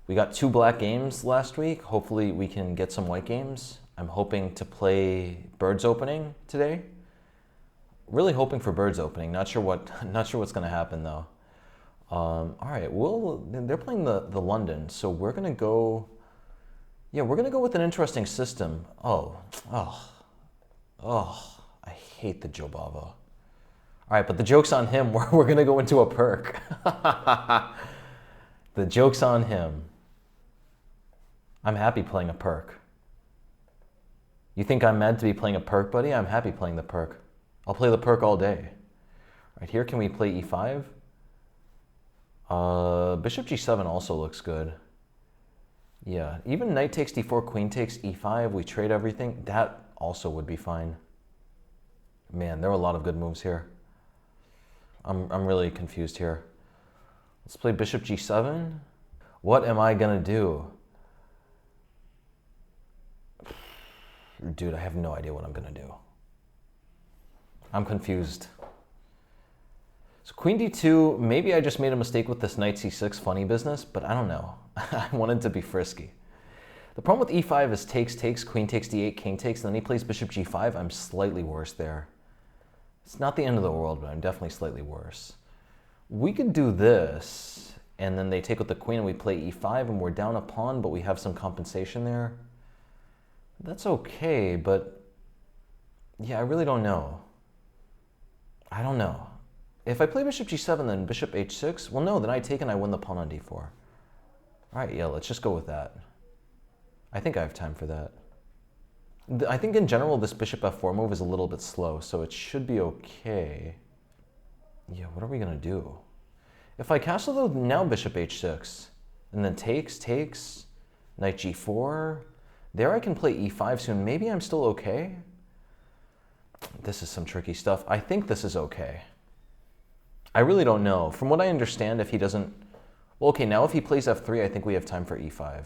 We got 2 black games last week. Hopefully we can get some white games. I'm hoping to play Birds opening today. Really hoping for Birds opening. Not sure what's going to happen though. All right, they're playing the London, so we're going to go. Yeah, we're going to go with an interesting system. Oh, I hate the Joe Bava. All right, but the joke's on him. We're going to go into a Pirc. The joke's on him. I'm happy playing a Pirc. You think I'm mad to be playing a Pirc, buddy? I'm happy playing the Pirc. I'll play the Pirc all day. Right here, can we play e5? Bishop g7 also looks good. Yeah, even knight takes d4, queen takes e5, we trade everything. That also would be fine. Man, there are a lot of good moves here. I'm really confused here. Let's play bishop g7. What am I gonna do? Dude, I have no idea what I'm gonna do. I'm confused. So queen d2, maybe I just made a mistake with this knight c6 funny business, but I don't know. I wanted to be frisky. The problem with e5 is takes, queen takes d8, king takes, and then he plays bishop g5. I'm slightly worse there. It's not the end of the world, but I'm definitely slightly worse. We could do this, and then they take with the queen and we play e5, and we're down a pawn, but we have some compensation there. That's okay, but yeah, I really don't know. I don't know. If I play bishop g7, then bishop h6, well, no, then I take and I win the pawn on d4. All right, yeah, let's just go with that. I think I have time for that. I think in general, this bishop f4 move is a little bit slow, so it should be okay. Yeah, what are we gonna do? If I castle though, now bishop h6, and then takes, knight g4, there I can play e5 soon. Maybe I'm still okay. This is some tricky stuff. I think this is okay. I really don't know. From what I understand, if he doesn't... Well, okay, now if he plays f3, I think we have time for e5.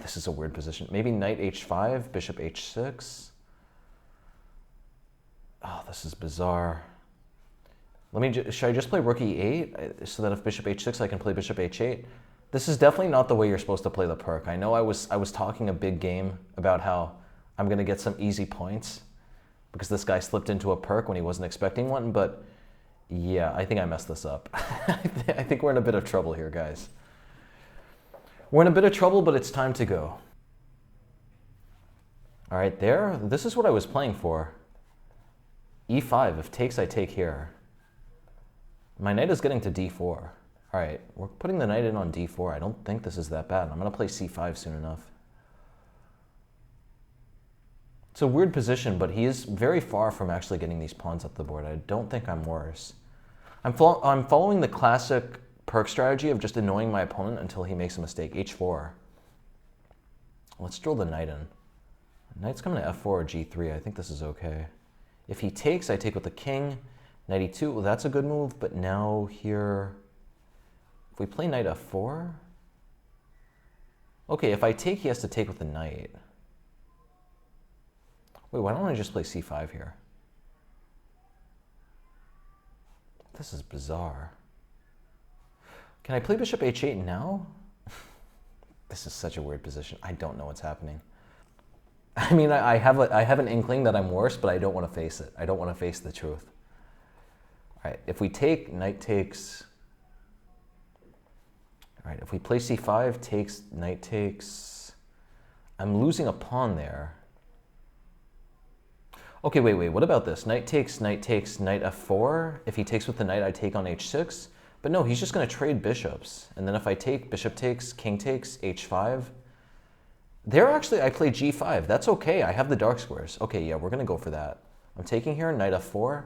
This is a weird position. Maybe knight h5, bishop h6. Oh, this is bizarre. Should I just play rook e8 so that if bishop h6, I can play bishop h8? This is definitely not the way you're supposed to play the Pirc. I know I was talking a big game about how I'm going to get some easy points because this guy slipped into a Pirc when he wasn't expecting one, but yeah, I think I messed this up. I think we're in a bit of trouble here, guys. We're in a bit of trouble, but it's time to go. All right, this is what I was playing for. e5, if takes, I take here. My knight is getting to d4. All right, we're putting the knight in on d4. I don't think this is that bad. I'm going to play c5 soon enough. It's a weird position, but he is very far from actually getting these pawns up the board. I don't think I'm worse. I'm following the classic Pirc strategy of just annoying my opponent until he makes a mistake. h4. Let's drill the knight in. Knight's coming to f4 or g3. I think this is okay. If he takes, I take with the king. Knight e2, well, that's a good move, but now here... If we play knight f4... Okay, if I take, he has to take with the knight. Wait, why don't I just play c5 here? This is bizarre. Can I play bishop h8 now? This is such a weird position. I don't know what's happening. I mean, I have an inkling that I'm worse, but I don't want to face it. I don't want to face the truth. All right, if we take, knight takes. All right, if we play c5, takes, knight takes. I'm losing a pawn there. Okay, wait, what about this? Knight takes, knight f4. If he takes with the knight, I take on h6. But no, he's just going to trade bishops. And then if I take, bishop takes, king takes, h5. There actually, I play g5. That's okay, I have the dark squares. Okay, yeah, we're going to go for that. I'm taking here, knight f4.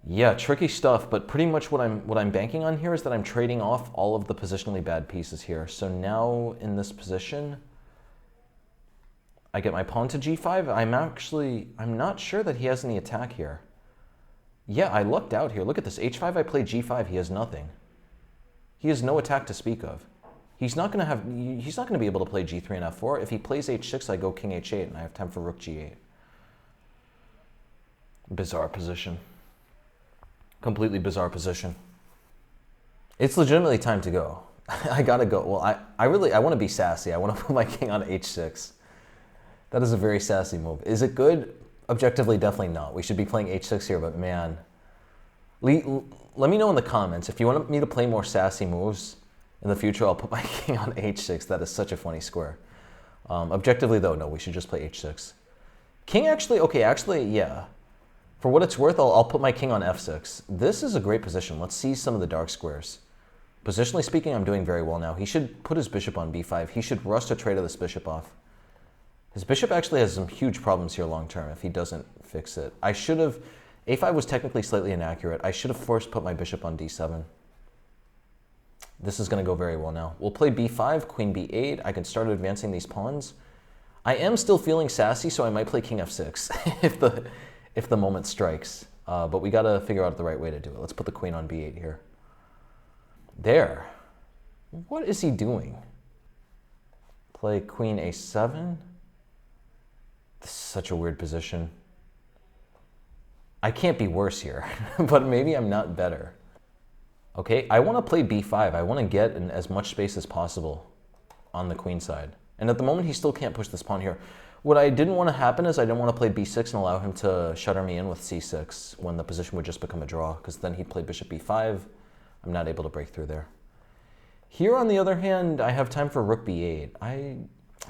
Yeah, tricky stuff, but pretty much what I'm banking on here is that I'm trading off all of the positionally bad pieces here. So now in this position, I get my pawn to g5. I'm not sure that he has any attack here. Yeah, I lucked out here. Look at this. h5, I play g5. He has nothing. He has no attack to speak of. He's not going to be able to play g3 and f4. If he plays h6, I go king h8, and I have time for rook g8. Bizarre position. Completely bizarre position. It's legitimately time to go. I gotta go. Well, I want to be sassy. I want to put my king on h6. That is a very sassy move. Is it good? Objectively, definitely not. We should be playing h6 here, but man. Let me know in the comments. If you want me to play more sassy moves in the future, I'll put my king on h6. That is such a funny square. Objectively, though, no, we should just play h6. King actually, okay, actually, yeah. For what it's worth, I'll put my king on f6. This is a great position. Let's see some of the dark squares. Positionally speaking, I'm doing very well now. He should put his bishop on b5. He should rush to trade this bishop off. His bishop actually has some huge problems here long term if he doesn't fix it. I should have, a5 was technically slightly inaccurate. I should have first put my bishop on d7. This is going to go very well now. We'll play b5, queen b8. I can start advancing these pawns. I am still feeling sassy, so I might play king f6 if the moment strikes. But we got to figure out the right way to do it. Let's put the queen on b8 here. There. What is he doing? Play queen a7. This is such a weird position. I can't be worse here, but maybe I'm not better. Okay, I want to play b5. I want to get in as much space as possible on the queen side. And at the moment, he still can't push this pawn here. What I didn't want to happen is I didn't want to play b6 and allow him to shutter me in with c6 when the position would just become a draw, because then he'd play bishop b5. I'm not able to break through there. Here, on the other hand, I have time for rook b8. I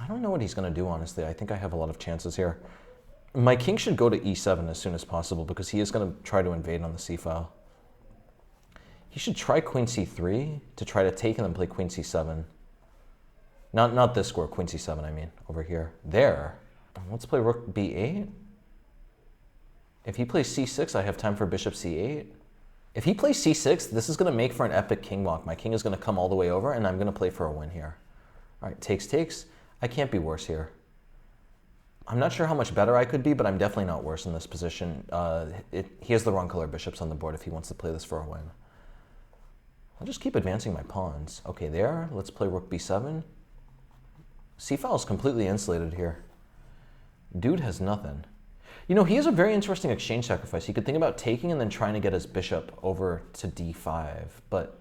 don't know what he's going to do, honestly. I think I have a lot of chances here. My king should go to e7 as soon as possible because he is going to try to invade on the c-file. He should try queen c3 to try to take and then play queen c7. Not this square, queen c7, I mean, over here. There. Let's play rook b8. If he plays c6, I have time for bishop c8. If he plays c6, this is going to make for an epic king block. My king is going to come all the way over, and I'm going to play for a win here. All right, takes, takes. I can't be worse here. I'm not sure how much better I could be, but I'm definitely not worse in this position. He has the wrong color bishops on the board if he wants to play this for a win. I'll just keep advancing my pawns. Okay, there. Let's play rook b7. C-file is completely insulated here. Dude has nothing. You know, he has a very interesting exchange sacrifice. He could think about taking and then trying to get his bishop over to d5. But,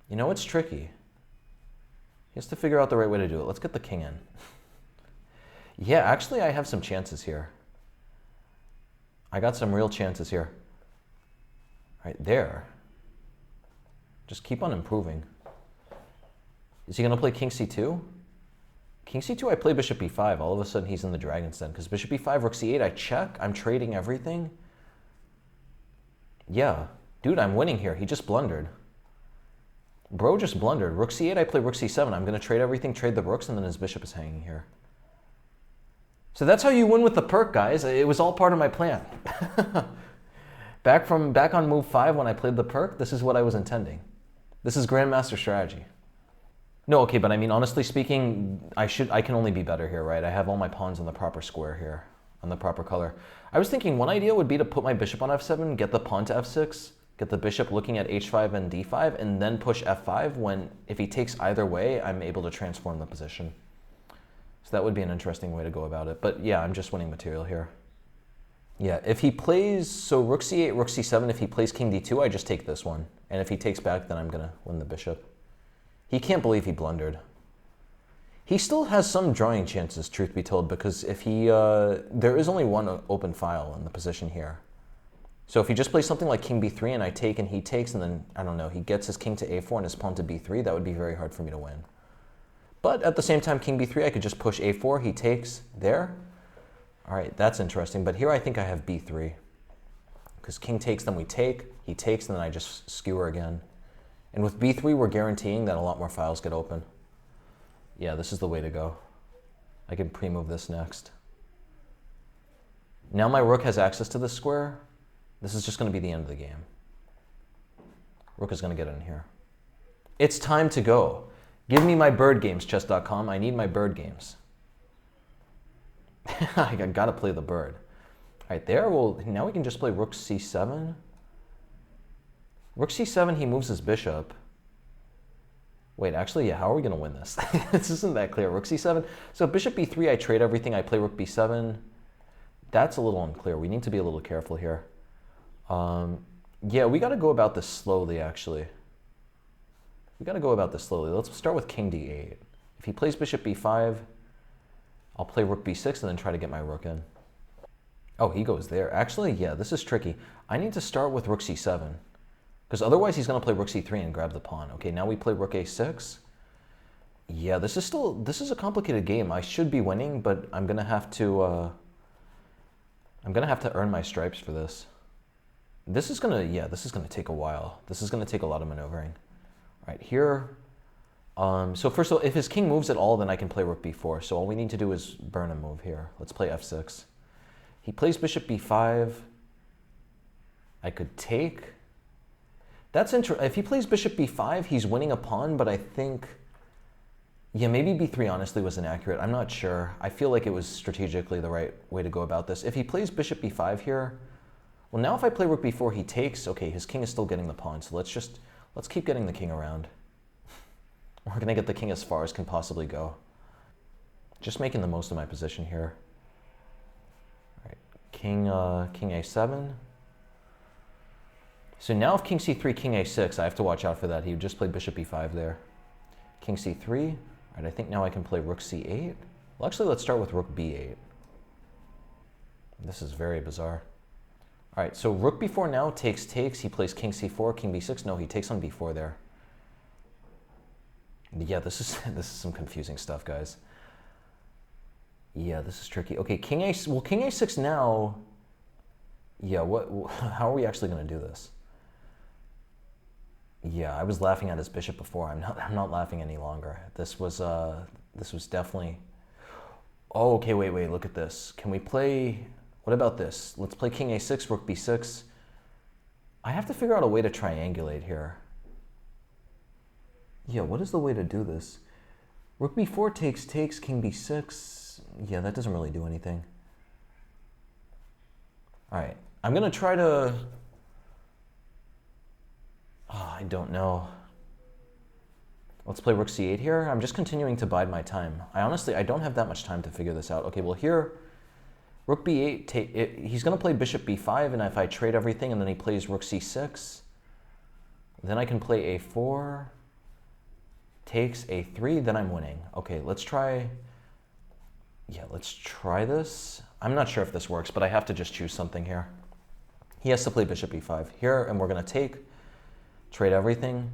you know, it's tricky. He has to figure out the right way to do it. Let's get the king in. Yeah, actually, I have some chances here. I got some real chances here. Right there. Just keep on improving. Is he going to play king c2? King c2, I play bishop b5. All of a sudden, he's in the dragon's den. Because bishop b5, rook c8, I check. I'm trading everything. Yeah. Dude, I'm winning here. He just blundered. Bro just blundered. Rook c8, I play rook c7. I'm going to trade everything, trade the rooks, and then his bishop is hanging here. So that's how you win with the Pirc, guys. It was all part of my plan. Back on move 5 when I played the Pirc, this is what I was intending. This is Grandmaster strategy. No, okay, but I mean, honestly speaking, I can only be better here, right? I have all my pawns on the proper square here, on the proper color. I was thinking one idea would be to put my bishop on f7, get the pawn to f6, get the bishop looking at h5 and d5, and then push f5 when, if he takes either way, I'm able to transform the position. So that would be an interesting way to go about it. But yeah, I'm just winning material here. Yeah, if he plays, so rook c8, rook c7, if he plays king d2, I just take this one. And if he takes back, then I'm going to win the bishop. He can't believe he blundered. He still has some drawing chances, truth be told, because if he, there is only one open file in the position here. So if he just plays something like king b3 and I take and he takes and then, I don't know, he gets his king to a4 and his pawn to b3, that would be very hard for me to win. But at the same time, king b3, I could just push a4, he takes there. All right, that's interesting. But here I think I have b3. Because king takes, then we take, he takes, and then I just skewer again. And with b3, we're guaranteeing that a lot more files get open. Yeah, this is the way to go. I can pre-move this next. Now my rook has access to this square. This is just going to be the end of the game. Rook is going to get in here. It's time to go. Give me my bird games, chess.com. I need my bird games. I got to play the bird. All right, there. Well, now we can just play rook c7. Rook c7, he moves his bishop. Wait, actually, yeah, how are we going to win this? This isn't that clear. Rook c7. So bishop b3, I trade everything. I play rook b7. That's a little unclear. We need to be a little careful here. Yeah, we got to go about this slowly, actually. We got to go about this slowly. Let's start with king d8. If he plays bishop b5, I'll play rook b6 and then try to get my rook in. Oh, he goes there. Actually, yeah, this is tricky. I need to start with rook c7, because otherwise he's going to play rook c3 and grab the pawn. Okay, now we play rook a6. Yeah, this is a complicated game. I should be winning, but I'm going to have to earn my stripes for this. This is going to take a while. This is going to take a lot of maneuvering. All right, here. So first of all, if his king moves at all, then I can play rook b4. So all we need to do is burn a move here. Let's play f6. He plays bishop b5. I could take. That's interesting. If he plays bishop b5, he's winning a pawn, but I think, yeah, maybe b3 honestly was inaccurate. I'm not sure. I feel like it was strategically the right way to go about this. If he plays bishop b5 here, well, now if I play rook b4, he takes. Okay, his king is still getting the pawn, so let's keep getting the king around. We're going to get the king as far as can possibly go. Just making the most of my position here. All right, king a7. So now if king c3, king a6, I have to watch out for that. He would just play bishop b5 there. King c3. All right, I think now I can play rook c8. Well, actually, let's start with rook b8. This is very bizarre. All right, so rook b4 now takes. He plays king c4, king b6. No, he takes on b4 there. Yeah, this is some confusing stuff, guys. Yeah, this is tricky. Okay, king a6 now. Yeah, how are we actually going to do this? Yeah, I was laughing at his bishop before. I'm not laughing any longer. This was definitely. Oh, okay, wait, look at this. Can we play, what about this? Let's play king a6, rook b6. I have to figure out a way to triangulate here. Yeah, what is the way to do this? Rook b4 takes, king b6. Yeah, that doesn't really do anything. All right, I'm going to try to... Oh, I don't know. Let's play rook c8 here. I'm just continuing to bide my time. I don't have that much time to figure this out. Okay, well here, rook b8, he's going to play bishop b5, and if I trade everything and then he plays rook c6, then I can play a4, takes a3, then I'm winning. Okay, let's try this. I'm not sure if this works, but I have to just choose something here. He has to play bishop b5 here, and we're going to take, trade everything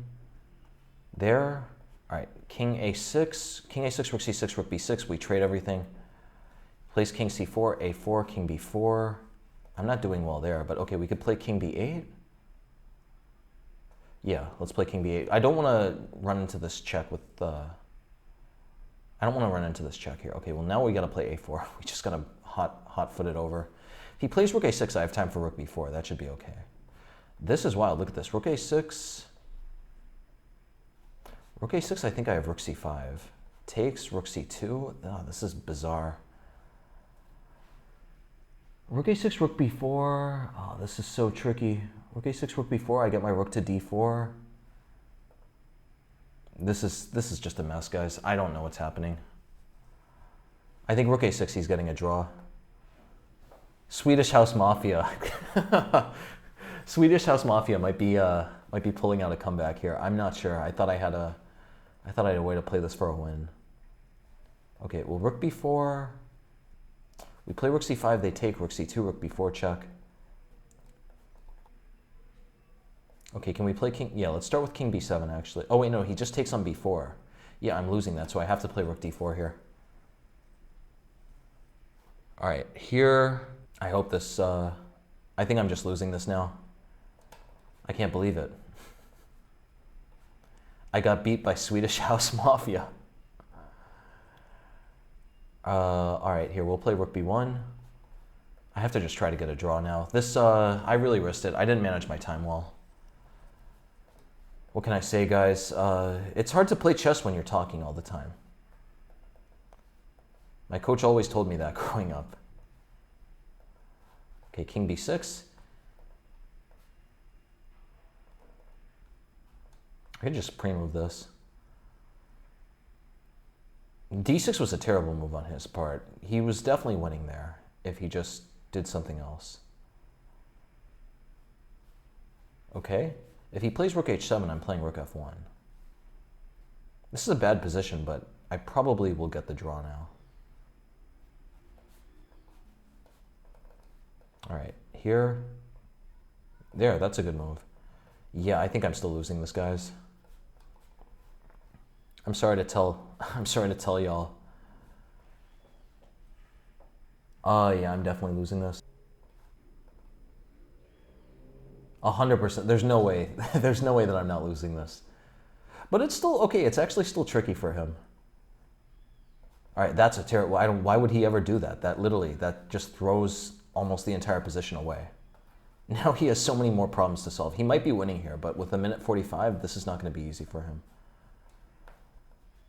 there. All right, king a6, rook c6, rook b6. We trade everything. Plays king c4, a4, king b4. I'm not doing well there, but okay, we could play king b8. Yeah, let's play king b8. I don't want to run into this check with I don't want to run into this check here. Okay, well now we got to play a4. We just got to hot-foot it over. If he plays rook a6, I have time for rook b4. That should be okay. This is wild. Look at this. Rook a6. Rook a6, I think I have rook c5. Takes, rook c2. Oh, this is bizarre. Rook a6, rook b4. Oh, this is so tricky. Rook a6, rook b4. I get my rook to d4. This is just a mess, guys. I don't know what's happening. I think rook a6, he's getting a draw. Swedish House Mafia. Swedish House Mafia might be pulling out a comeback here. I'm not sure. I thought I had a way to play this for a win. Okay, well, rook b4. We play rook c5, they take rook c2, rook b4 check. Okay, can we play king? Yeah, let's start with king b7, actually. Oh, wait, no, he just takes on b4. Yeah, I'm losing that, so I have to play rook d4 here. All right, here, I hope this, I think I'm just losing this now. I can't believe it. I got beat by Swedish House Mafia. All right, here, we'll play rook b1. I have to just try to get a draw now. This, I really risked it. I didn't manage my time well. What can I say, guys? It's hard to play chess when you're talking all the time. My coach always told me that growing up. Okay, king b6. I could just pre-move this. d6 was a terrible move on his part. He was definitely winning there if he just did something else. Okay, if he plays rook h7, I'm playing rook f1. This is a bad position, but I probably will get the draw now. All right, here. There, that's a good move. Yeah, I think I'm still losing this, guys. I'm sorry to tell y'all. Yeah, I'm definitely losing this. 100%. There's no way. There's no way that I'm not losing this. But it's still okay. It's actually still tricky for him. All right, that's a terrible. Why would he ever do that? That just throws almost the entire position away. Now he has so many more problems to solve. He might be winning here, but with a minute 45, this is not going to be easy for him.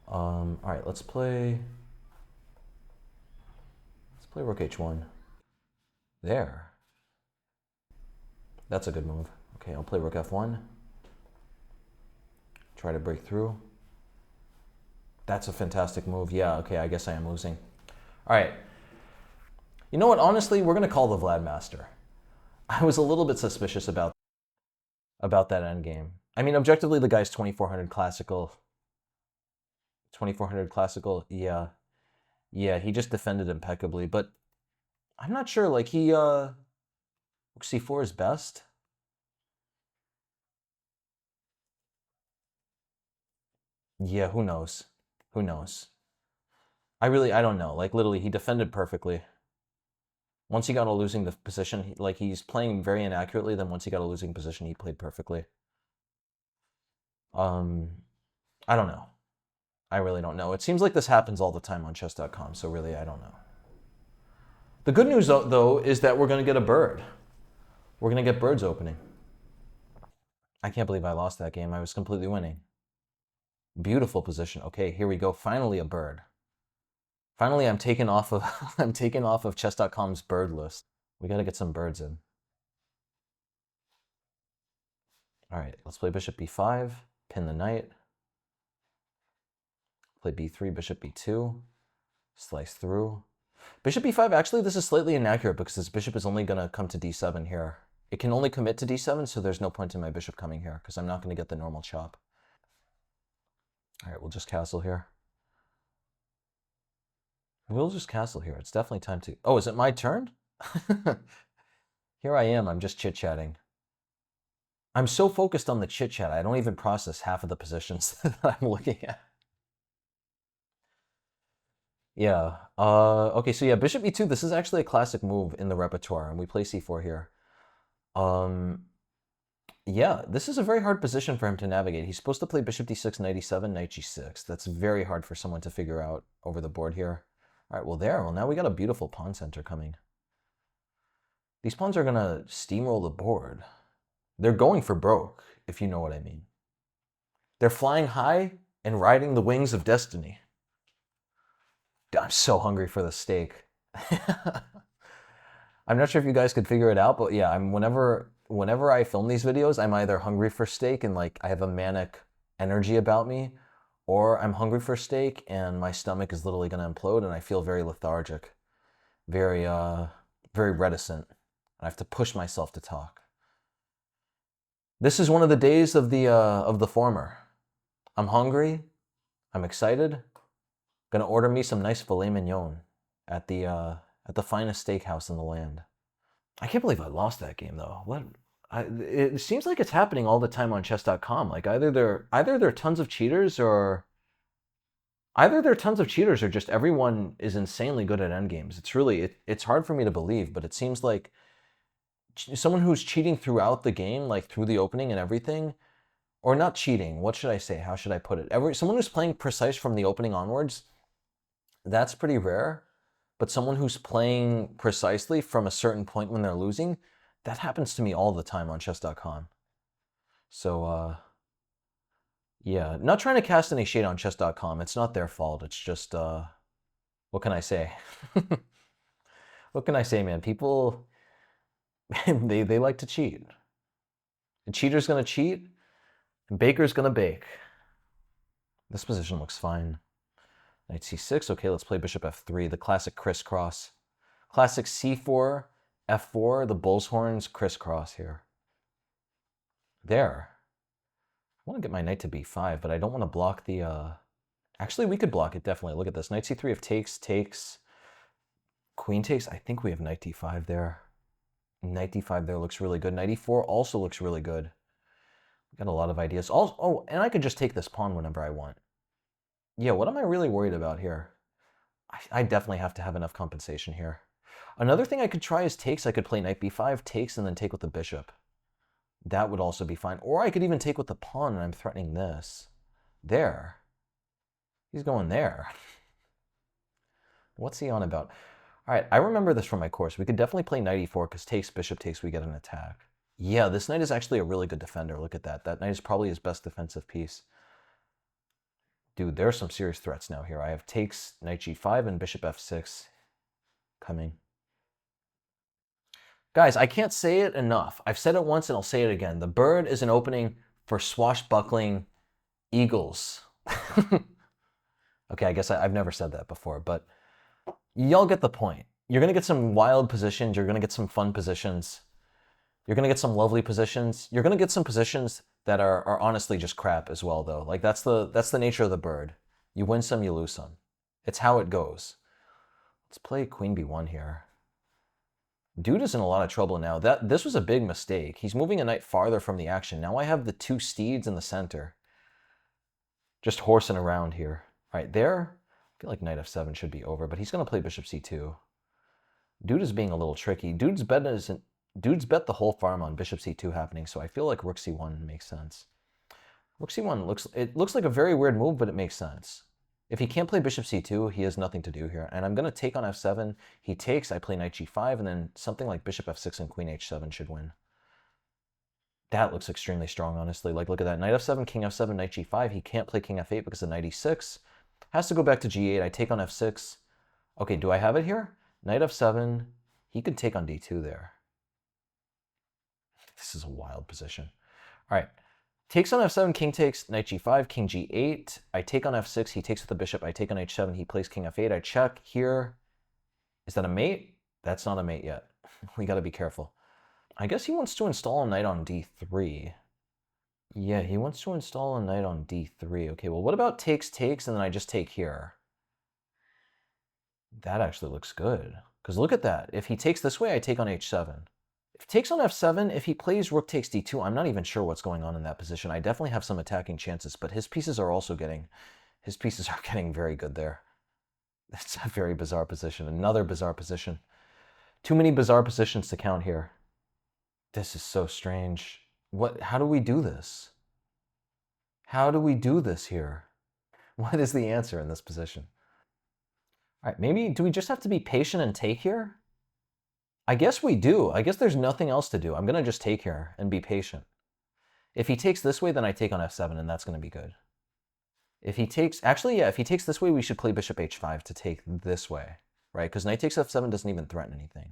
All right, let's play rook h1. There. That's a good move. Okay, I'll play rook f1. Try to break through. That's a fantastic move. Yeah, okay, I guess I am losing. All right. You know what? Honestly, we're going to call the BIRDMASTER. I was a little bit suspicious about that endgame. I mean, objectively, the guy's 2400 classical. 2400 classical, yeah. Yeah, he just defended impeccably, but I'm not sure, like, rook c4 is best. Yeah, who knows? Who knows? I don't know. Like, literally, he defended perfectly. Once he got a losing position, like, he's playing very inaccurately, then once he got a losing position, he played perfectly. I don't know. I really don't know. It seems like this happens all the time on chess.com, so really, I don't know. The good news, though, is that we're going to get a bird. We're going to get birds opening. I can't believe I lost that game. I was completely winning. Beautiful position. Okay, here we go. Finally a bird. Finally, I'm taken off of chess.com's bird list. We got to get some birds in. All right, let's play bishop b5, pin the knight. Play b3, bishop b2, slice through. Bishop b5, actually, this is slightly inaccurate because this bishop is only going to come to d7 here. It can only commit to d7, so there's no point in my bishop coming here because I'm not going to get the normal chop. All right, we'll just castle here. We'll just castle here. It's definitely time to... Oh, is it my turn? Here I am. I'm just chit-chatting. I'm so focused on the chit-chat, I don't even process half of the positions that I'm looking at. Yeah. Okay, so yeah, bishop e2, this is actually a classic move in the repertoire, and we play c4 here. Yeah, this is a very hard position for him to navigate. He's supposed to play bishop d6, knight e7, knight g6. That's very hard for someone to figure out over the board here. All right, well, now we got a beautiful pawn center coming. These pawns are going to steamroll the board. They're going for broke, if you know what I mean. They're flying high and riding the wings of destiny. I'm so hungry for the steak. I'm not sure if you guys could figure it out, but yeah, whenever I film these videos, I'm either hungry for steak and like I have a manic energy about me, or I'm hungry for steak and my stomach is literally going to implode and I feel very lethargic, very reticent. I have to push myself to talk. This is one of the days of the former. I'm hungry. I'm excited. Gonna order me some nice filet mignon at the finest steakhouse in the land. I can't believe I lost that game though. It seems like it's happening all the time on chess.com. Like either they're tons of cheaters or just everyone is insanely good at endgames. It's hard for me to believe, but it seems like someone who's cheating throughout the game, like through the opening and everything, or not cheating. What should I say? How should I put it? Someone who's playing precise from the opening onwards, that's pretty rare. But someone who's playing precisely from a certain point when they're losing, that happens to me all the time on chess.com. So, yeah, not trying to cast any shade on chess.com. It's not their fault. It's just, what can I say? What can I say, man? People, they like to cheat. A cheater's going to cheat, and baker's going to bake. This position looks fine. Knight c6. Okay, let's play bishop f3, the classic crisscross. Classic c4, f4, the bull's horns crisscross here. There. I want to get my knight to b5, but I don't want to block the Actually, we could block it, definitely. Look at this. Knight c3 if takes, takes. Queen takes. I think we have knight d5 there. Knight d5 there looks really good. Knight e4 also looks really good. We got a lot of ideas. Also, oh, and I could just take this pawn whenever I want. Yeah, what am I really worried about here? I definitely have to have enough compensation here. Another thing I could try is takes. I could play knight b5, takes, and then take with the bishop. That would also be fine. Or I could even take with the pawn, and I'm threatening this. There. He's going there. What's he on about? All right, I remember this from my course. We could definitely play knight e4 because takes, bishop takes, we get an attack. Yeah, this knight is actually a really good defender. Look at that. That knight is probably his best defensive piece. Dude, there are some serious threats now here. I have takes, knight g5, and bishop f6 coming. Guys, I can't say it enough. I've said it once and I'll say it again. The bird is an opening for swashbuckling eagles. Okay, I guess I've never said that before, but y'all get the point. You're going to get some wild positions. You're going to get some fun positions. You're going to get some lovely positions. You're going to get some positions that are honestly just crap as well, though. Like, that's the nature of the bird. You win some, you lose some. It's how it goes. Let's play queen b1 here. Dude is in a lot of trouble now. This was a big mistake. He's moving a knight farther from the action. Now I have the two steeds in the center. Just horsing around here. Right there, I feel like knight f7 should be over, but he's going to play bishop c2. Dude is being a little tricky. Dude's bet the whole farm on bishop c2 happening, so I feel like rook c1 makes sense. Rook c1 looks like a very weird move, but it makes sense. If he can't play bishop c2, he has nothing to do here. And I'm going to take on f7. He takes, I play knight g5, and then something like bishop f6 and queen h7 should win. That looks extremely strong, honestly. Like, look at that. Knight f7, king f7, knight g5. He can't play king f8 because of knight e6. Has to go back to g8. I take on f6. Okay, do I have it here? Knight f7. He could take on d2 there. This is a wild position. All right. Takes on f7, king takes, knight g5, king g8. I take on f6. He takes with the bishop. I take on h7. He plays king f8. I check here. Is that a mate? That's not a mate yet. We got to be careful. I guess he wants to install a knight on d3. Yeah, he wants to install a knight on d3. Okay, well, what about takes, takes, and then I just take here? That actually looks good. Because look at that. If he takes this way, I take on h7. If takes on f7, if he plays rook takes d2, I'm not even sure what's going on in that position. I definitely have some attacking chances, but his pieces are getting very good there. It's a very bizarre position. Another bizarre position. Too many bizarre positions to count here. This is so strange. How do we do this? How do we do this here? What is the answer in this position? All right, maybe, do we just have to be patient and take here? I guess we do. I guess there's nothing else to do. I'm going to just take here and be patient. If he takes this way, then I take on f7, and that's going to be good. If he takes, actually, yeah, if he takes this way, we should play bishop h5 to take this way, right? Because knight takes f7 doesn't even threaten anything.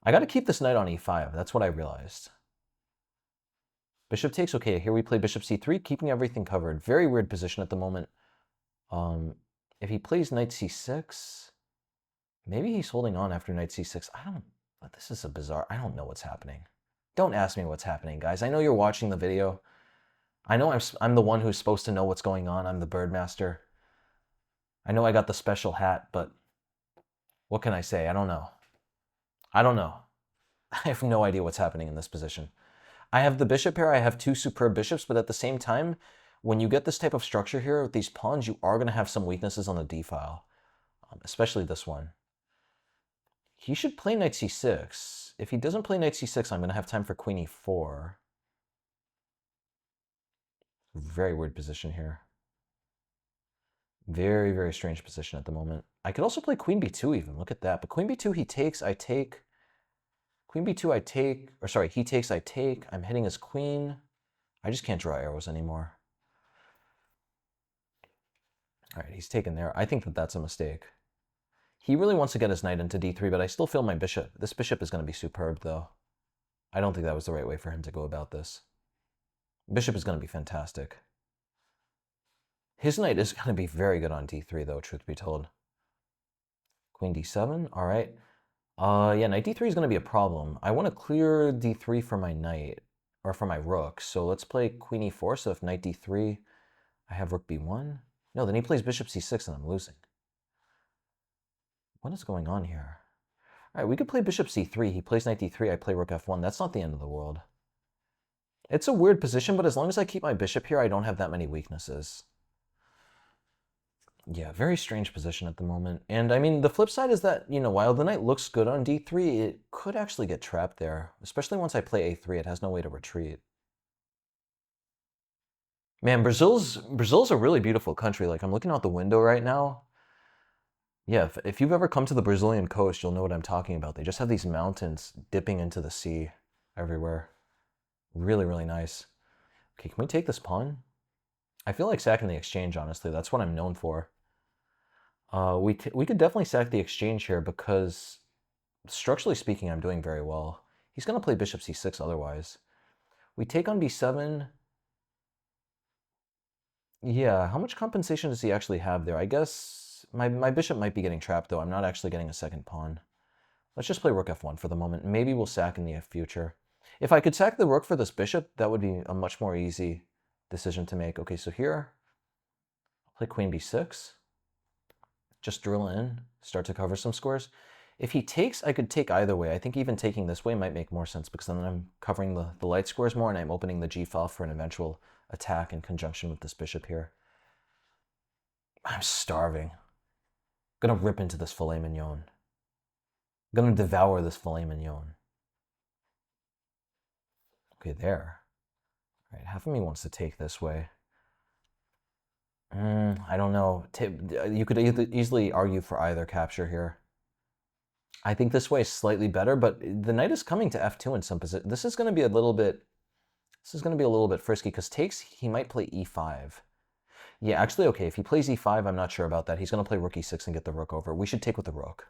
I got to keep this knight on e5. That's what I realized. Bishop takes, okay, here we play bishop c3, keeping everything covered. Very weird position at the moment. If he plays knight c6, maybe he's holding on after knight c6. This is a bizarre, I don't know what's happening. Don't ask me what's happening, guys. I know you're watching the video. I know I'm the one who's supposed to know what's going on. I'm the BIRDMASTer. I know I got the special hat, but what can I say? I don't know. I don't know. I have no idea what's happening in this position. I have the bishop here. I have two superb bishops, but at the same time, when you get this type of structure here with these pawns, you are going to have some weaknesses on the d file, especially this one. He should play knight c6. If he doesn't play knight c6, I'm going to have time for queen e4. Very weird position here. Very, very strange position at the moment. I could also play queen b2 even. Look at that. But queen b2, he takes, I take. Queen b2, I take. Or sorry, he takes, I take. I'm hitting his queen. I just can't draw arrows anymore. All right, he's taken there. I think that that's a mistake. He really wants to get his knight into d3, but I still feel my bishop. This bishop is going to be superb, though. I don't think that was the right way for him to go about this. Bishop is going to be fantastic. His knight is going to be very good on d3, though, truth be told. Queen d7, all right. Yeah, knight d3 is going to be a problem. I want to clear d3 for my knight, or for my rook. So let's play queen e4, so if knight d3, I have rook b1. No, then he plays bishop c6 and I'm losing. What is going on here? All right, we could play bishop c3. He plays knight d3. I play rook f1. That's not the end of the world. It's a weird position, but as long as I keep my bishop here, I don't have that many weaknesses. Yeah, very strange position at the moment. And I mean, the flip side is that, you know, while the knight looks good on d3, it could actually get trapped there, especially once I play a3. It has no way to retreat. Man, Brazil's a really beautiful country. Like, I'm looking out the window right now. Yeah, if you've ever come to the Brazilian coast, you'll know what I'm talking about. They just have these mountains dipping into the sea everywhere. Really, really nice. Okay, can we take this pawn? I feel like sacking the exchange, honestly. That's what I'm known for. We could definitely sack the exchange here because, structurally speaking, I'm doing very well. He's going to play bishop c6 otherwise. We take on b7. Yeah, how much compensation does he actually have there? I guess my bishop might be getting trapped, though. I'm not actually getting a second pawn. Let's just play rook f1 for the moment. Maybe we'll sack in the future. If I could sack the rook for this bishop, that would be a much more easy decision to make. Okay, so here, I'll play queen b6. Just drill in, start to cover some squares. If he takes, I could take either way. I think even taking this way might make more sense because then I'm covering the light squares more and I'm opening the g file for an eventual attack in conjunction with this bishop here. I'm starving. I'm gonna rip into this filet mignon. I'm gonna devour this filet mignon. Okay, there. All right, half of me wants to take this way. I don't know. You could easily argue for either capture here. I think this way is slightly better, but the knight is coming to f2 in some position. This is going to be a little bit frisky because takes, he might play e5. Yeah, actually, okay, if he plays e5, I'm not sure about that. He's going to play rook e6 and get the rook over. We should take with the rook.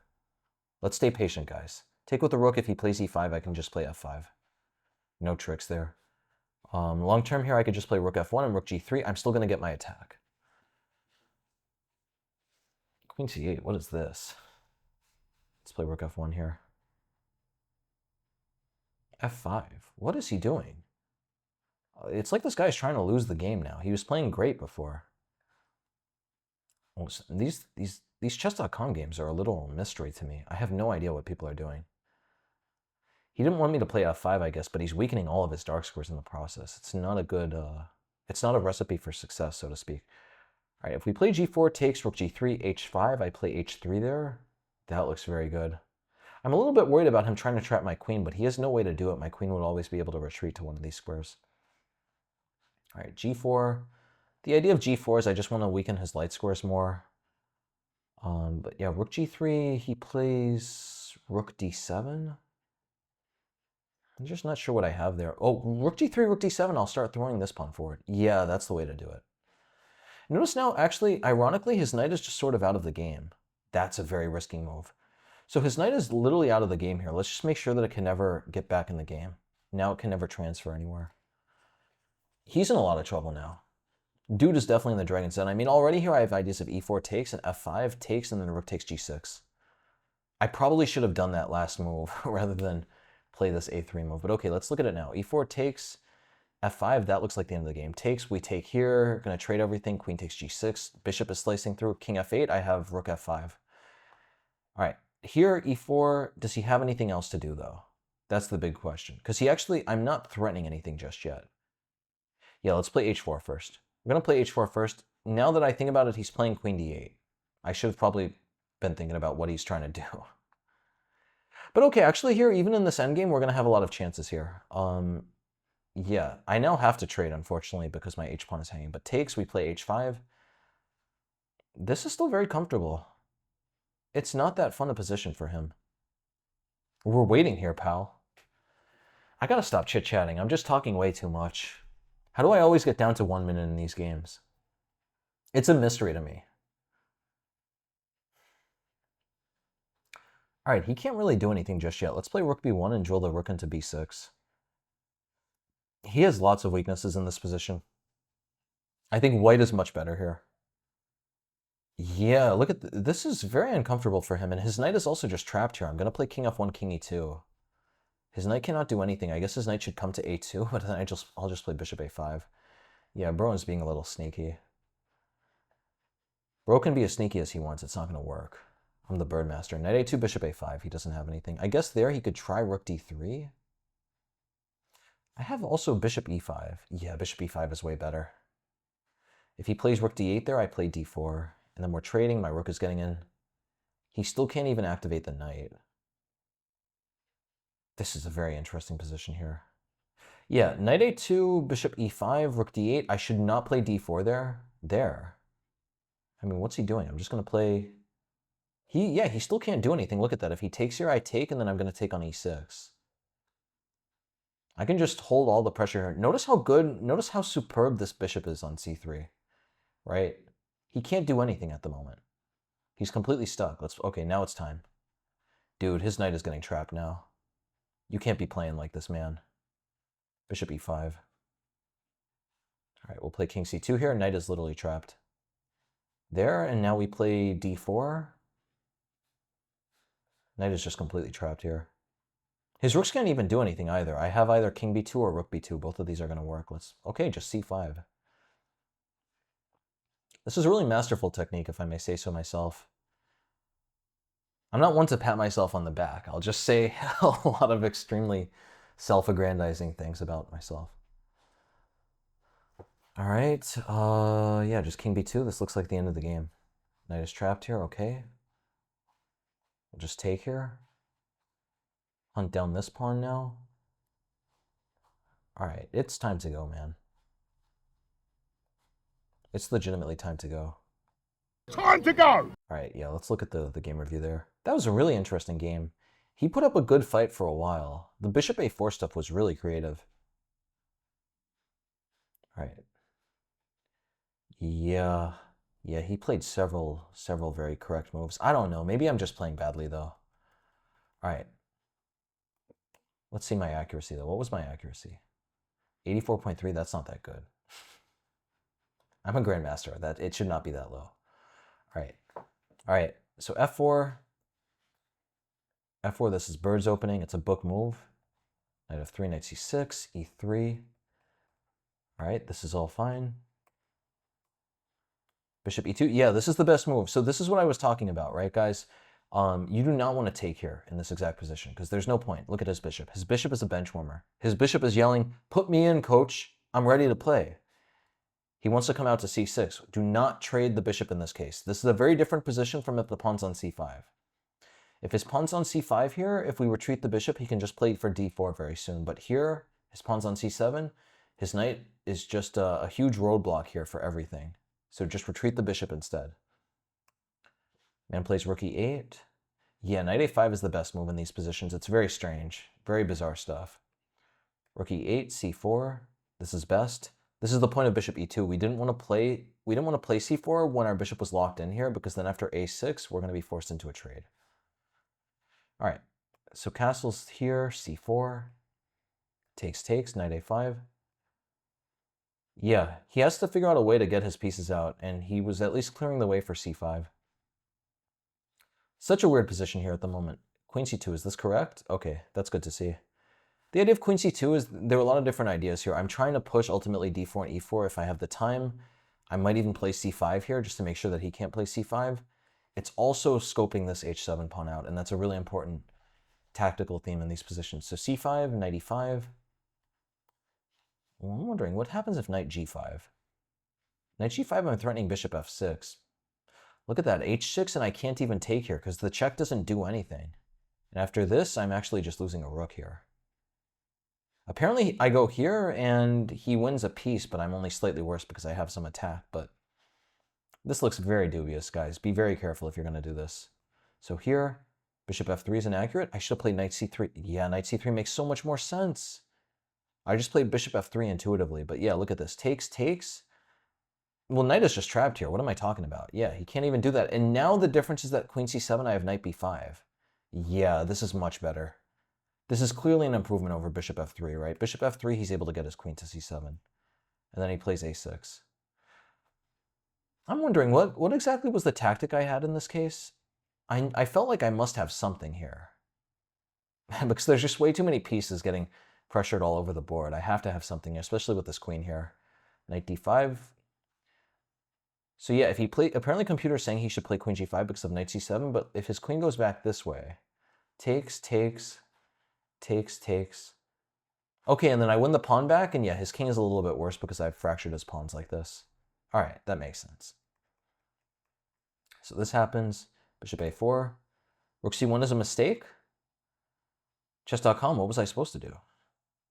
Let's stay patient, guys. Take with the rook. If he plays e5, I can just play f5. No tricks there. Long term here, I could just play rook f1 and rook g3. I'm still going to get my attack. Queen c8, what is this? Let's play rook f1 here. f5, what is he doing? It's like this guy's trying to lose the game now. He was playing great before. These chess.com games are a little mystery to me. I have no idea what people are doing. He didn't want me to play f5, I guess, but he's weakening all of his dark squares in the process. It's not a good, it's not a recipe for success, so to speak. All right, if we play g4, takes, rook g3, h5, I play h3 there. That looks very good. I'm a little bit worried about him trying to trap my queen, but he has no way to do it. My queen would always be able to retreat to one of these squares. All right, g4. The idea of g4 is I just want to weaken his light squares more. But yeah, rook g3, he plays rook d7. I'm just not sure what I have there. Oh, rook g3, rook d7, I'll start throwing this pawn forward. Yeah, that's the way to do it. Notice now, actually, ironically, his knight is just sort of out of the game. That's a very risky move. So his knight is literally out of the game here. Let's just make sure that it can never get back in the game. Now it can never transfer anywhere. He's in a lot of trouble now. Dude is definitely in the Dragon's Den. I mean, already here I have ideas of e4 takes and f5 takes and then rook takes g6. I probably should have done that last move rather than play this a3 move. But okay, let's look at it now. e4 takes, f5, that looks like the end of the game. Takes, we take here, gonna trade everything. Queen takes g6, bishop is slicing through. King f8, I have rook f5. All right, here e4, does he have anything else to do though? That's the big question. Because he actually, I'm not threatening anything just yet. Yeah, let's play h4 first. I'm gonna play h4 first. Now that I think about it, he's playing queen d8. I should have probably been thinking about what he's trying to do. But okay, actually here, even in this endgame, we're gonna have a lot of chances here. Yeah, I now have to trade, unfortunately, because my h-pawn is hanging. But takes, we play h5. This is still very comfortable. It's not that fun a position for him. We're waiting here, pal. I gotta stop chit-chatting. I'm just talking way too much. How do I always get down to 1 minute in these games? It's a mystery to me. All right, he can't really do anything just yet. Let's play rook b1 and drill the rook into b6. He has lots of weaknesses in this position. I think white is much better here. Yeah, look at this is very uncomfortable for him, and his knight is also just trapped here. I'm going to play king f1, king e2. His knight cannot do anything. I guess his knight should come to a2, but then I'll just play bishop a5. Yeah, bro is being a little sneaky. Bro can be as sneaky as he wants. It's not going to work. I'm the Birdmaster. Knight a2, bishop a5. He doesn't have anything. I guess there he could try rook d3. I have also bishop e5. Yeah, bishop e5 is way better. If he plays rook d8 there, I play d4. And then we're trading. My rook is getting in. He still can't even activate the knight. This is a very interesting position here. Yeah, knight a2, bishop e5, rook d8. I should not play d4 there. There. I mean, what's he doing? I'm just going to play... he still can't do anything. Look at that. If he takes here, I take, and then I'm going to take on e6. I can just hold all the pressure here. Notice how superb this bishop is on c3, right? He can't do anything at the moment. He's completely stuck. Okay, now it's time. Dude, his knight is getting trapped now. You can't be playing like this, man. Bishop e5. All right, we'll play king c2 here. Knight is literally trapped. There, and now we play d4. Knight is just completely trapped here. His rooks can't even do anything either. I have either king b2 or rook b2. Both of these are going to work. Okay, just c5. This is a really masterful technique, if I may say so myself. I'm not one to pat myself on the back. I'll just say a lot of extremely self-aggrandizing things about myself. All right, yeah, just king b2. This looks like the end of the game. Knight is trapped here, okay. We'll just take here. Hunt down this pawn now. All right, it's time to go, man. It's legitimately time to go. Time to go! All right, yeah, let's look at the game review there. That was a really interesting game. He put up a good fight for a while. The bishop a4 stuff was really creative. All right. Yeah, he played several very correct moves. I don't know. Maybe I'm just playing badly, though. All right. Let's see my accuracy, though. What was my accuracy? 84.3. That's not that good. I'm a Grandmaster. It should not be that low. All right. So f4. F4, this is bird's opening. It's a book move. Knight f3, knight c6, e3. All right, this is all fine. Bishop e2. Yeah, this is the best move. So this is what I was talking about, right, guys? You do not want to take here in this exact position because there's no point. Look at his bishop. His bishop is a bench warmer. His bishop is yelling, "Put me in, coach. I'm ready to play." He wants to come out to c6. Do not trade the bishop in this case. This is a very different position from if the pawn's on c5. If his pawn's on c5 here, if we retreat the bishop, he can just play for d4 very soon. But here, his pawn's on c7. His knight is just a huge roadblock here for everything. So just retreat the bishop instead. Man plays rook e8. Yeah, knight a5 is the best move in these positions. It's very strange. Very bizarre stuff. Rook e8, c4. This is best. This is the point of bishop e2. We didn't want to play c4 when our bishop was locked in here because then after a6, we're going to be forced into a trade. All right, so castle's here, c4. Takes, knight a5. Yeah, he has to figure out a way to get his pieces out, and he was at least clearing the way for c5. Such a weird position here at the moment. Queen c2, is this correct? Okay, that's good to see. The idea of queen c2 is there are a lot of different ideas here. I'm trying to push ultimately d4 and e4 if I have the time. I might even play c5 here just to make sure that he can't play c5. It's also scoping this h7 pawn out, and that's a really important tactical theme in these positions. So c5, knight e5. Well, I'm wondering, what happens if knight g5? Knight g5, I'm threatening bishop f6. Look at that, h6, and I can't even take here because the check doesn't do anything. And after this, I'm actually just losing a rook here. Apparently, I go here, and he wins a piece, but I'm only slightly worse because I have some attack. But this looks very dubious, guys. Be very careful if you're going to do this. So here, bishop f3 is inaccurate. I should have played knight c3. Yeah, knight c3 makes so much more sense. I just played bishop f3 intuitively. But yeah, look at this. Takes. Well, knight is just trapped here. What am I talking about? Yeah, he can't even do that. And now the difference is that queen c7, I have knight b5. Yeah, this is much better. This is clearly an improvement over bishop f3, right? Bishop f3, he's able to get his queen to c7. And then he plays a6. I'm wondering, what exactly was the tactic I had in this case? I felt like I must have something here. Because there's just way too many pieces getting pressured all over the board. I have to have something, especially with this queen here. Knight d5. So yeah, if he play, apparently computer's saying he should play queen g5 because of knight c7, but if his queen goes back this way, takes, takes, takes, takes. Okay, and then I win the pawn back, and yeah, his king is a little bit worse because I've fractured his pawns like this. All right, that makes sense. So this happens, bishop a4. Rook c1 is a mistake? Chess.com, what was I supposed to do?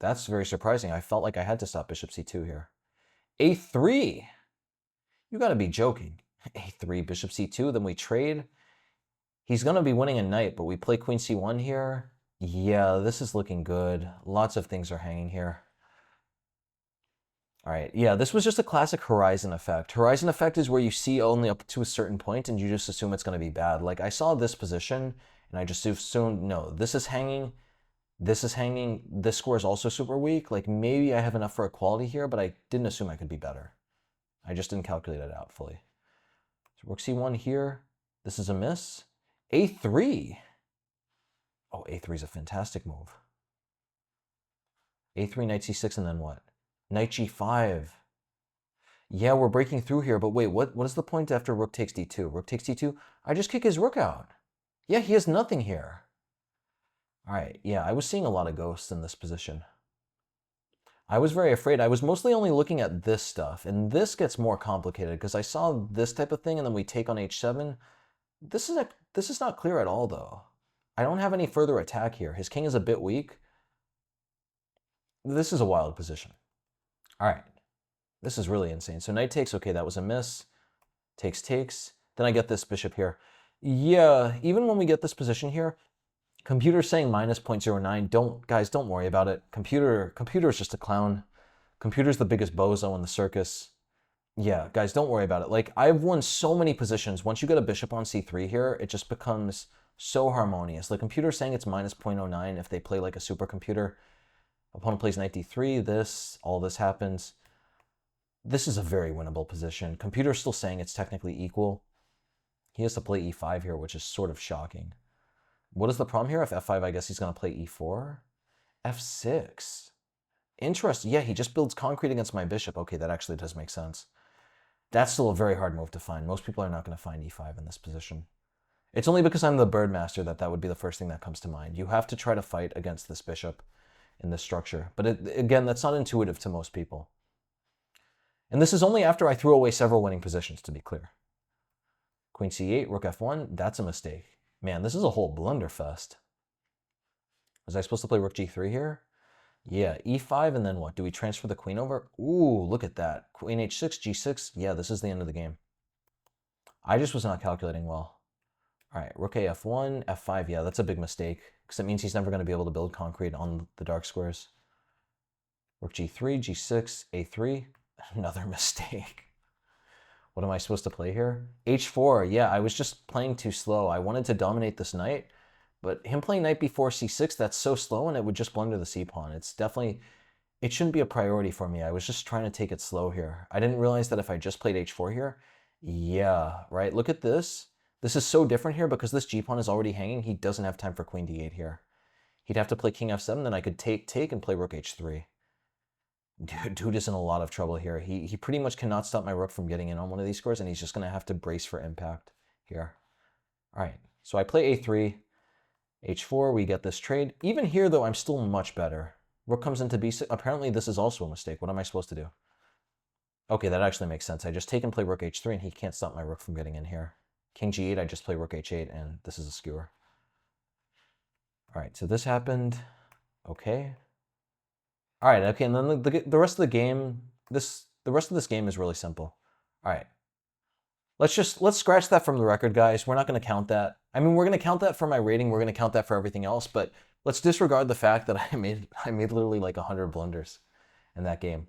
That's very surprising. I felt like I had to stop bishop c2 here. a3! You gotta be joking. a3, bishop c2, then we trade. He's gonna be winning a knight, but we play queen c1 here. Yeah, this is looking good. Lots of things are hanging here. All right, yeah, this was just a classic horizon effect. Horizon effect is where you see only up to a certain point and you just assume it's going to be bad. Like, I saw this position and I just assumed, no, this is hanging, this score is also super weak. Like, maybe I have enough for equality here, but I didn't assume I could be better. I just didn't calculate it out fully. So rook c1 here. This is a miss. a3. Oh, a3 is a fantastic move. a3, knight c6, and then what? Knight g5. Yeah, we're breaking through here, but wait, what is the point after rook takes d2? Rook takes d2? I just kick his rook out. Yeah, he has nothing here. All right, yeah, I was seeing a lot of ghosts in this position. I was very afraid. I was mostly only looking at this stuff, and this gets more complicated because I saw this type of thing, and then we take on h7. This is not clear at all, though. I don't have any further attack here. His king is a bit weak. This is a wild position. All right, this is really insane. So knight takes, okay, that was a miss. Takes, takes. Then I get this bishop here. Yeah, even when we get this position here, computer's saying minus 0.09. Guys, don't worry about it. Computer is just a clown. Computer's the biggest bozo in the circus. Yeah, guys, don't worry about it. Like, I've won so many positions. Once you get a bishop on c3 here, it just becomes so harmonious. Like, computer's saying it's minus 0.09 if they play like a supercomputer. Opponent plays knight d3, all this happens. This is a very winnable position. Computer's still saying it's technically equal. He has to play e5 here, which is sort of shocking. What is the problem here? If f5, I guess he's going to play e4. f6. Interesting. Yeah, he just builds concrete against my bishop. Okay, that actually does make sense. That's still a very hard move to find. Most people are not going to find e5 in this position. It's only because I'm the Birdmaster that would be the first thing that comes to mind. You have to try to fight against this bishop in this structure. But again, that's not intuitive to most people. And this is only after I threw away several winning positions, to be clear. Queen c8, rook f1, that's a mistake. Man, this is a whole blunderfest. Was I supposed to play rook g3 here? Yeah, e5, and then what? Do we transfer the queen over? Ooh, look at that. Queen h6, g6. Yeah, this is the end of the game. I just was not calculating well. All right, rook a f1, f5. Yeah, that's a big mistake because it means he's never going to be able to build concrete on the dark squares. Rook g3, g6, a3. Another mistake. What am I supposed to play here? h4. Yeah, I was just playing too slow. I wanted to dominate this knight, but him playing knight b4, c6, that's so slow, and it would just blunder the c-pawn. It shouldn't be a priority for me. I was just trying to take it slow here. I didn't realize that if I just played h4 here, yeah, right? Look at this. This is so different here because this g-pawn is already hanging. He doesn't have time for queen d8 here. He'd have to play king f7, then I could take, and play rook h3. Dude is in a lot of trouble here. He pretty much cannot stop my rook from getting in on one of these squares, and he's just going to have to brace for impact here. All right, so I play a3, h4, we get this trade. Even here, though, I'm still much better. Rook comes into b6. Apparently, this is also a mistake. What am I supposed to do? Okay, that actually makes sense. I just take and play rook h3, and he can't stop my rook from getting in here. King g8, I just play rook h8, and this is a skewer. All right, so this happened. Okay. All right, okay, and then the rest of the game, the rest of this game is really simple. All right. Let's scratch that from the record, guys. We're not going to count that. I mean, we're going to count that for my rating. We're going to count that for everything else, but let's disregard the fact that I made literally like 100 blunders in that game.